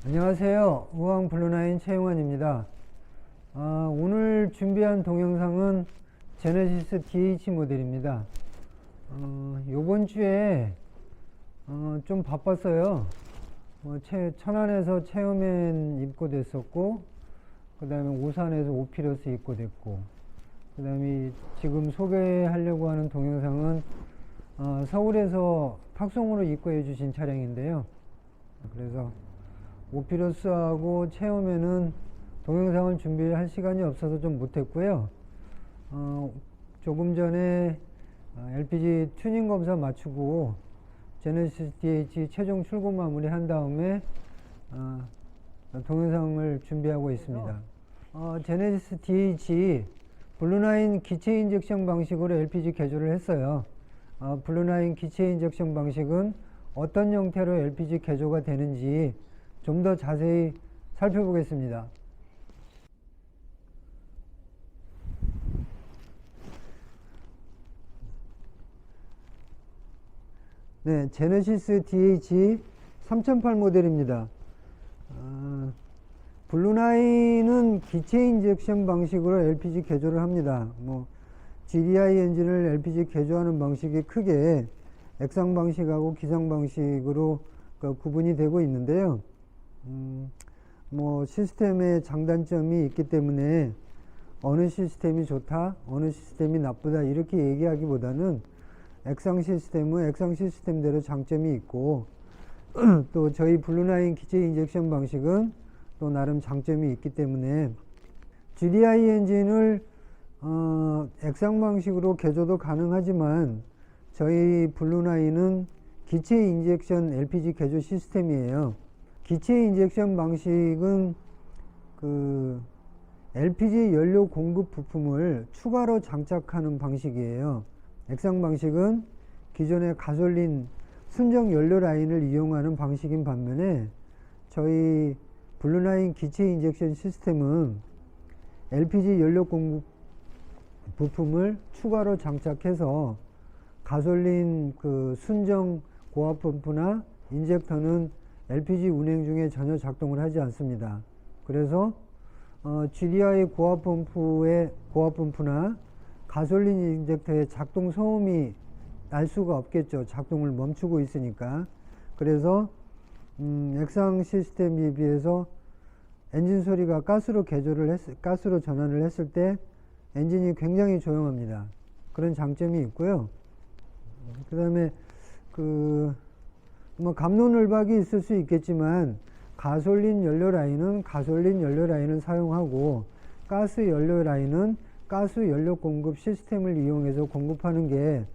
안녕하세요. 우왕블루나인 최용환입니다. 오늘 준비한 동영상은 제네시스 DH 모델입니다. 요번 주에 좀 바빴어요. 천안에서 체험엔 입고됐었고, 그 다음에 오산에서 오피러스 입고됐고, 그 다음에 지금 소개하려고 하는 동영상은 서울에서 탁송으로 입고해 주신 차량인데요. 그래서 오피러스하고 체험에는 동영상을 준비할 시간이 없어서 좀 못했고요. 조금 전에 LPG 튜닝 검사 마치고 제네시스 DH 최종 출고 마무리 한 다음에 동영상을 준비하고 있습니다. 제네시스 DH 블루9 기체 인젝션 방식으로 LPG 개조를 했어요. 블루9 기체 인젝션 방식은 어떤 형태로 LPG 개조가 되는지 좀 더 자세히 살펴보겠습니다. 네, 제네시스 DH 3008 모델입니다. 블루9은 기체 인젝션 방식으로 LPG 개조를 합니다. GDI 엔진을 LPG 개조하는 방식이 크게 액상 방식하고 기상 방식으로 구분이 되고 있는데요. 시스템의 장단점이 있기 때문에 어느 시스템이 좋다, 어느 시스템이 나쁘다 이렇게 얘기하기보다는 액상 시스템은 액상 시스템대로 장점이 있고 또 저희 블루9 기체 인젝션 방식은 또 나름 장점이 있기 때문에 GDI 엔진을 액상 방식으로 개조도 가능하지만 저희 블루9은 기체 인젝션 LPG 개조 시스템이에요. 기체 인젝션 방식은 LPG 연료 공급 부품을 추가로 장착하는 방식이에요. 액상 방식은 기존의 가솔린 순정 연료 라인을 이용하는 방식인 반면에 저희 블루9 기체 인젝션 시스템은 LPG 연료 공급 부품을 추가로 장착해서 가솔린 순정 고압 펌프나 인젝터는 LPG 운행 중에 전혀 작동을 하지 않습니다. 그래서 GDI 고압 펌프나 가솔린 인젝터의 작동 소음이 날 수가 없겠죠. 작동을 멈추고 있으니까. 그래서 액상 시스템에 비해서 엔진 소리가 가스로 전환을 했을 때 엔진이 굉장히 조용합니다. 그런 장점이 있고요. 그 다음에 갑론을박이 있을 수 있겠지만 가솔린 연료 라인은 가솔린 연료 라인을 사용하고 가스 연료 라인은 가스 연료 공급 시스템을 이용해서 공급하는 게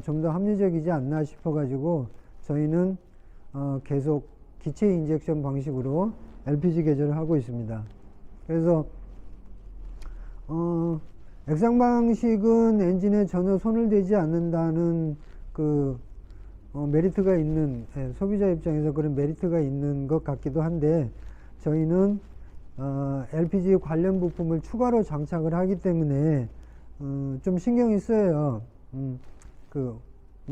좀 더 합리적이지 않나 싶어 가지고 저희는 계속 기체 인젝션 방식으로 LPG 개조를 하고 있습니다. 그래서 액상 방식은 엔진에 전혀 손을 대지 않는다는 메리트가 있는, 소비자 입장에서 그런 메리트가 있는 것 같기도 한데 저희는 LPG 관련 부품을 추가로 장착을 하기 때문에 좀 신경이 쓰여요.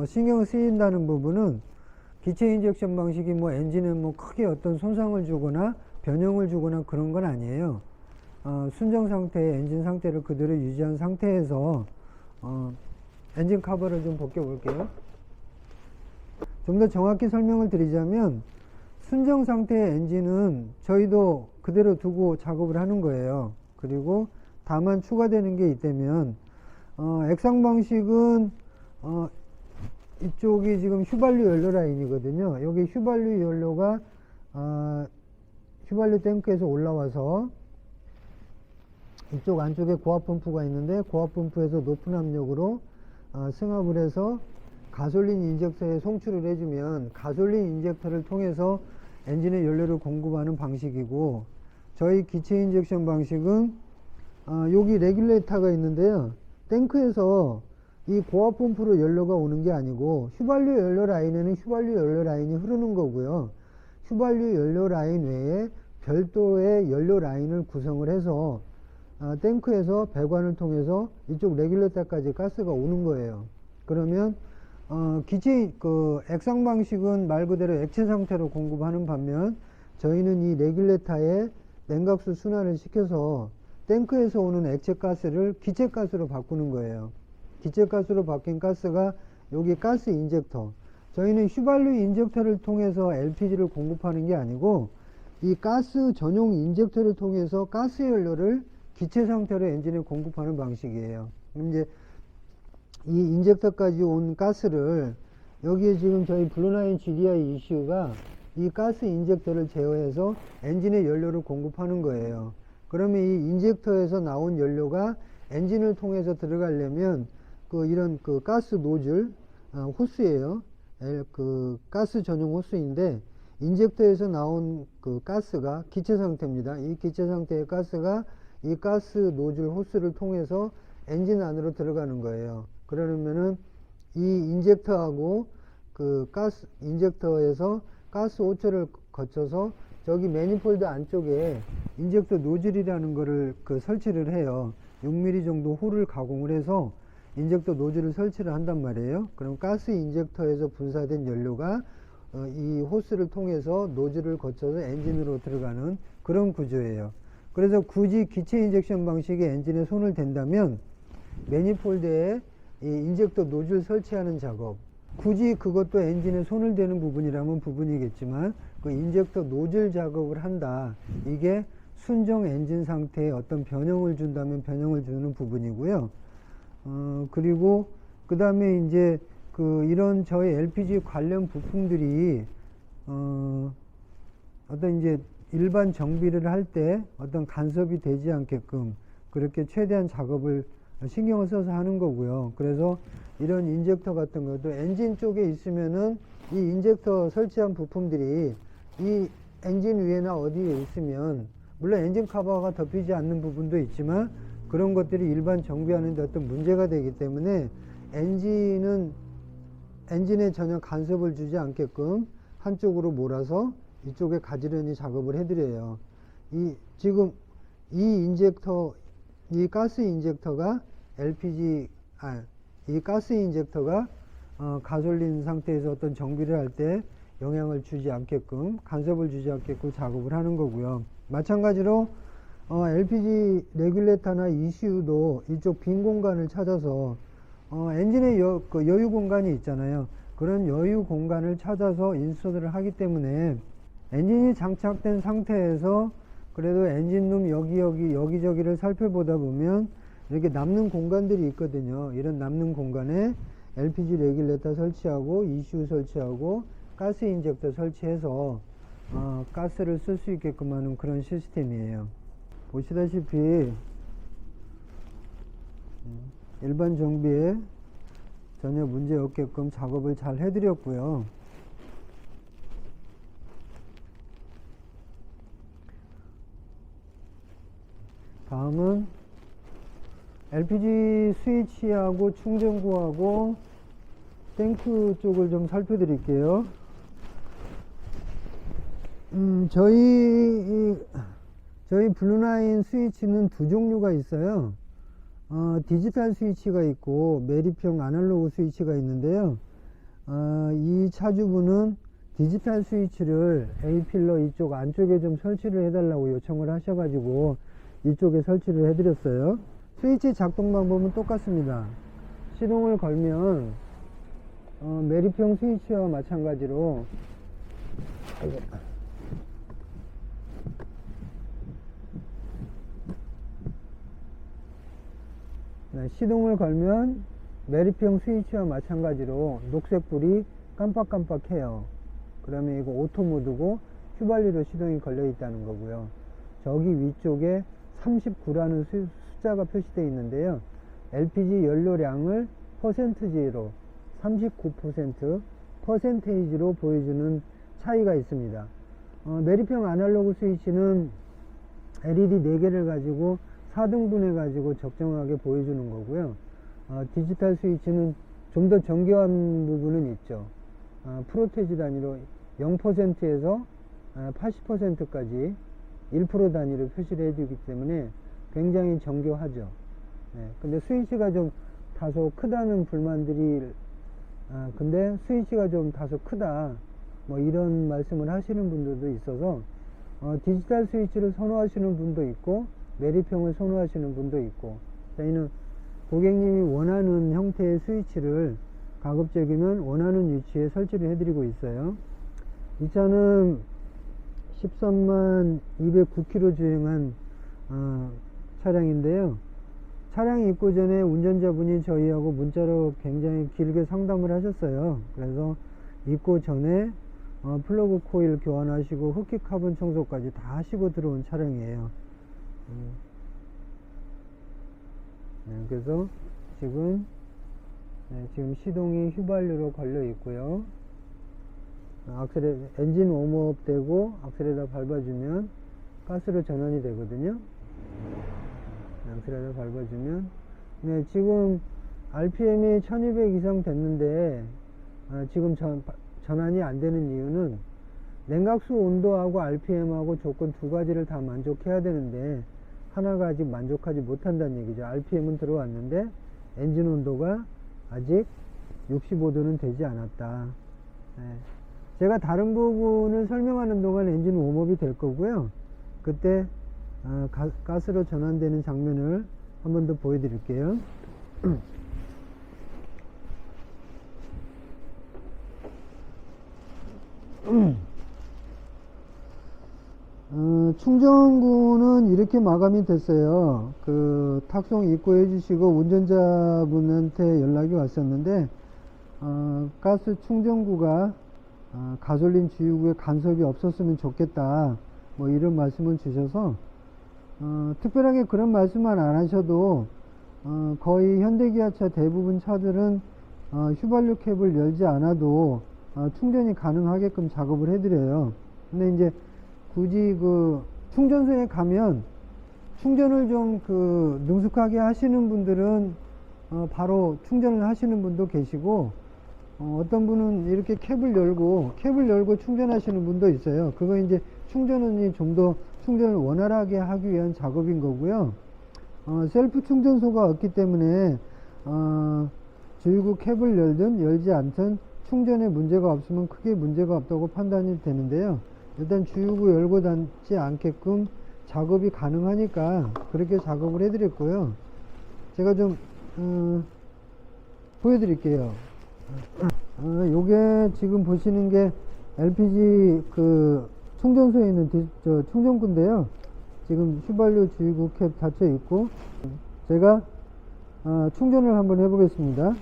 신경 쓰인다는 부분은 기체 인젝션 방식이 엔진에 크게 어떤 손상을 주거나 변형을 주거나 그런 건 아니에요. 순정 상태의 엔진 상태를 그대로 유지한 상태에서 엔진 커버를 좀 벗겨 볼게요. 좀 더 정확히 설명을 드리자면 순정 상태의 엔진은 저희도 그대로 두고 작업을 하는 거예요. 그리고 다만 추가되는 게 있다면 액상 방식은 이쪽이 지금 휘발유 연료 라인이거든요. 여기 휘발유 연료가 휘발유 탱크에서 올라와서 이쪽 안쪽에 고압 펌프가 있는데 고압 펌프에서 높은 압력으로 승합을 해서 가솔린 인젝터에 송출을 해주면 가솔린 인젝터를 통해서 엔진의 연료를 공급하는 방식이고 저희 기체 인젝션 방식은 여기 레귤레이터가 있는데요. 탱크에서 이 고압 펌프로 연료가 오는 게 아니고 휘발유 연료 라인에는 휘발유 연료 라인이 흐르는 거고요. 휘발유 연료 라인 외에 별도의 연료 라인을 구성을 해서 탱크에서 배관을 통해서 이쪽 레귤레이터까지 가스가 오는 거예요. 그러면 액상 방식은 말 그대로 액체 상태로 공급하는 반면 저희는 이 레귤레터에 냉각수 순환을 시켜서 탱크에서 오는 액체가스를 기체가스로 바꾸는 거예요. 기체가스로 바뀐 가스가 여기 가스 인젝터. 저희는 휘발유 인젝터를 통해서 LPG를 공급하는 게 아니고 이 가스 전용 인젝터를 통해서 가스 연료를 기체 상태로 엔진에 공급하는 방식이에요. 이제 이 인젝터까지 온 가스를 여기에 지금 저희 블루9 GDI ECU가 이 가스 인젝터를 제어해서 엔진에 연료를 공급하는 거예요. 그러면 이 인젝터에서 나온 연료가 엔진을 통해서 들어가려면 이런 가스 노즐 호스예요. 그 가스 전용 호스인데 인젝터에서 나온 그 가스가 기체 상태입니다. 이 기체 상태의 가스가 이 가스 노즐 호스를 통해서 엔진 안으로 들어가는 거예요. 그러면은 이 인젝터하고 그 가스 인젝터에서 가스 오초를 거쳐서 저기 매니폴드 안쪽에 인젝터 노즐이라는 거를 설치를 해요. 6mm 정도 홀을 가공을 해서 인젝터 노즐을 설치를 한단 말이에요. 그럼 가스 인젝터에서 분사된 연료가 이 호스를 통해서 노즐을 거쳐서 엔진으로 들어가는 그런 구조예요. 그래서 굳이 기체 인젝션 방식의 엔진에 손을 댄다면 매니폴드에 이 인젝터 노즐 설치하는 작업, 굳이 그것도 엔진에 손을 대는 부분이라면 부분이겠지만 그 인젝터 노즐 작업을 한다. 이게 순정 엔진 상태에 어떤 변형을 준다면 변형을 주는 부분이고요. 그리고 그 다음에 이제 이런 저희 LPG 관련 부품들이 어떤 이제 일반 정비를 할 때 어떤 간섭이 되지 않게끔 그렇게 최대한 작업을 신경을 써서 하는 거고요. 그래서 이런 인젝터 같은 것도 엔진 쪽에 있으면은 이 인젝터 설치한 부품들이 이 엔진 위에나 어디에 있으면 물론 엔진 커버가 덮이지 않는 부분도 있지만 그런 것들이 일반 정비하는 데 어떤 문제가 되기 때문에 엔진에 전혀 간섭을 주지 않게끔 한쪽으로 몰아서 이쪽에 가지런히 작업을 해드려요. 지금 이 가스 인젝터가 이 가스 인젝터가 가솔린 상태에서 어떤 정비를 할 때 영향을 주지 않게끔 간섭을 주지 않게끔 작업을 하는 거고요. 마찬가지로 LPG 레귤레터나 ECU도 이쪽 빈 공간을 찾아서 엔진의 여유 공간이 있잖아요. 그런 여유 공간을 찾아서 인스톨을 하기 때문에 엔진이 장착된 상태에서 그래도 엔진룸 여기저기를 살펴보다 보면 이렇게 남는 공간들이 있거든요. 이런 남는 공간에 LPG 레귤레터 설치하고 ECU 설치하고 가스 인젝터 설치해서 가스를 쓸 수 있게끔 하는 그런 시스템이에요. 보시다시피 일반 정비에 전혀 문제 없게끔 작업을 잘 해드렸고요. 다음은 LPG 스위치하고 충전구하고 탱크 쪽을 좀 살펴드릴게요. 저희 블루9 스위치는 두 종류가 있어요. 디지털 스위치가 있고 매립형 아날로그 스위치가 있는데요. 이 차주분은 디지털 스위치를 A필러 이쪽 안쪽에 좀 설치를 해달라고 요청을 하셔가지고 이쪽에 설치를 해드렸어요. 스위치 작동 방법은 똑같습니다. 시동을 걸면 매립형 스위치와 마찬가지로 시동을 걸면 매립형 스위치와 마찬가지로 녹색불이 깜빡깜빡해요. 그러면 이거 오토 모드고 휘발유로 시동이 걸려 있다는 거고요. 저기 위쪽에 39라는 숫자가 표시되어 있는데요. LPG 연료량을 퍼센트지로 39% 퍼센테이지로 보여주는 차이가 있습니다. 매립형 아날로그 스위치는 LED 4개를 가지고 4등분 해가지고 적정하게 보여주는 거고요. 디지털 스위치는 좀 더 정교한 부분은 있죠. 프로테지 단위로 0%에서 80%까지 1% 단위로 표시를 해주기 때문에 굉장히 정교하죠. 근데 스위치가 좀 다소 크다는 불만들이 근데 스위치가 좀 다소 크다 뭐 이런 말씀을 하시는 분들도 있어서 디지털 스위치를 선호하시는 분도 있고 매립형을 선호하시는 분도 있고, 저희는 고객님이 원하는 형태의 스위치를 가급적이면 원하는 위치에 설치를 해드리고 있어요. 이 차는 13만 209km 주행한 차량인데요. 차량 입고 전에 운전자분이 저희하고 문자로 굉장히 길게 상담을 하셨어요. 그래서 입고 전에 플러그 코일 교환하시고 흡기 카본 청소까지 다 하시고 들어온 차량이에요. 네, 그래서 지금 시동이 휘발유로 걸려 있고요. 엔진 웜업 되고 악셀에다 밟아주면 가스로 전환이 되거든요. 악셀에다 밟아주면, 네, 지금 RPM이 1200 이상 됐는데 지금 전환이 안 되는 이유는 냉각수 온도하고 RPM하고 조건 두 가지를 다 만족해야 되는데 하나가 아직 만족하지 못한다는 얘기죠. RPM은 들어왔는데 엔진 온도가 아직 65도는 되지 않았다. 네. 제가 다른 부분을 설명하는 동안 엔진 웜업이 될 거고요. 그때 가스로 전환되는 장면을 한 번 더 보여드릴게요. 충전구는 이렇게 마감이 됐어요. 그 탁송 입고해 주시고 운전자분한테 연락이 왔었는데 가스 충전구가 가솔린 주유구에 간섭이 없었으면 좋겠다, 뭐 이런 말씀을 주셔서 특별하게 그런 말씀만 안 하셔도 거의 현대기아차 대부분 차들은 휘발유 캡을 열지 않아도 충전이 가능하게끔 작업을 해드려요. 근데 이제 굳이 그 충전소에 가면 충전을 좀 능숙하게 하시는 분들은 바로 충전을 하시는 분도 계시고, 어떤 분은 이렇게 캡을 열고 충전하시는 분도 있어요. 그거 이제 충전원이 좀 더 충전을 원활하게 하기 위한 작업인 거고요. 셀프 충전소가 없기 때문에 주유구 캡을 열든 열지 않든 충전에 문제가 없으면 크게 문제가 없다고 판단이 되는데요. 일단 주유구 열고 닫지 않게끔 작업이 가능하니까 그렇게 작업을 해드렸고요. 제가 좀 보여드릴게요. 요게 지금 보시는 게 LPG 충전소에 있는 충전구인데요. 지금 휘발유 주유구 캡 닫혀 있고, 제가 충전을 한번 해보겠습니다.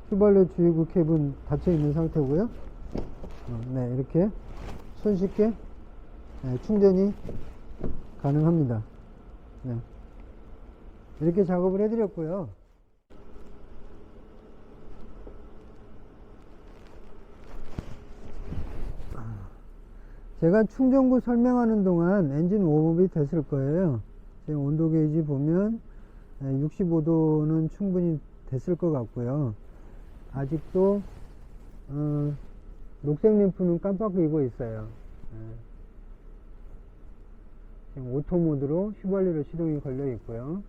휘발유 주유구 캡은 닫혀 있는 상태고요. 네, 이렇게 손쉽게 충전이 가능합니다. 네. 이렇게 작업을 해드렸고요. 제가 충전구 설명하는 동안 엔진 웜업이 됐을 거예요. 지금 온도 게이지 보면 65도는 충분히 됐을 것 같고요. 아직도 녹색 램프는 깜빡이고 있어요. 지금 오토 모드로 휘발유로 시동이 걸려 있고요.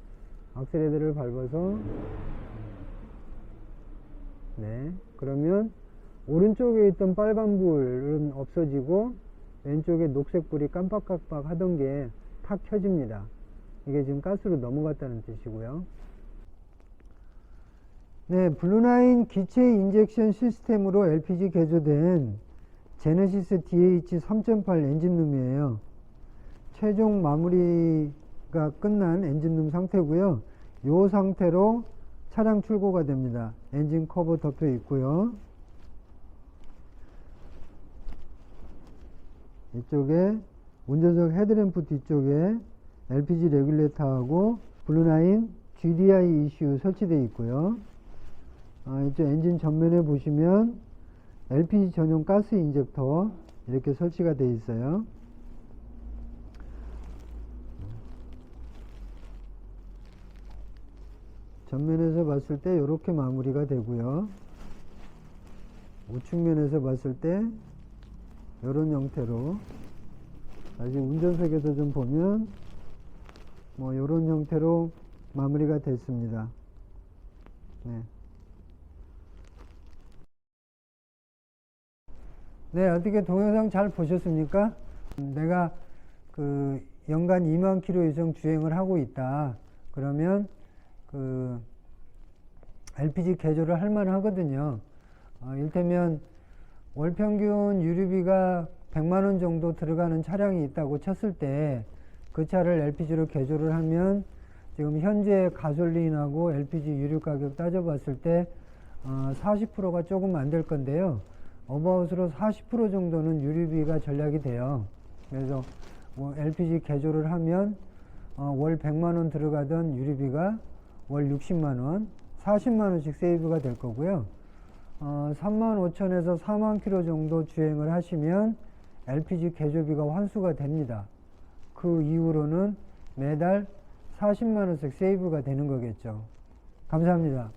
악셀레터를 밟아서, 네, 그러면 오른쪽에 있던 빨간 불은 없어지고 왼쪽에 녹색 불이 깜빡깜빡 하던 게 탁 켜집니다. 이게 지금 가스로 넘어갔다는 뜻이고요. 네, 블루9 기체 인젝션 시스템으로 LPG 개조된 제네시스 DH 3.8 엔진룸이에요. 최종 마무리가 끝난 엔진룸 상태고요. 이 상태로 차량 출고가 됩니다. 엔진 커버 덮여 있고요. 이쪽에 운전석 헤드램프 뒤쪽에 LPG 레귤레이터하고 블루9 GDI ECU 설치되어 있고요. 이쪽 엔진 전면에 보시면 LPG 전용 가스 인젝터 이렇게 설치가 되어 있어요. 전면에서 봤을 때 이렇게 마무리가 되고요. 우측면에서 봤을 때 이런 형태로, 아직 운전석에서 좀 보면 뭐 이런 형태로 마무리가 됐습니다. 네. 네, 어떻게 동영상 잘 보셨습니까? 내가 그 연간 2만 킬로 이상 주행을 하고 있다. 그러면 그 LPG 개조를 할 만하거든요. 이를테면 월 평균 유류비가 100만 원 정도 들어가는 차량이 있다고 쳤을 때 그 차를 LPG로 개조를 하면 지금 현재 가솔린하고 LPG 유류 가격 따져봤을 때 40%가 조금 안 될 건데요. 어바웃으로 40% 정도는 유류비가 절약이 돼요. 그래서 뭐 LPG 개조를 하면 월 100만 원 들어가던 유류비가 월 60만 원, 40만 원씩 세이브가 될 거고요. 3만 5천에서 4만 킬로 정도 주행을 하시면 LPG 개조비가 환수가 됩니다. 그 이후로는 매달 40만 원씩 세이브가 되는 거겠죠. 감사합니다.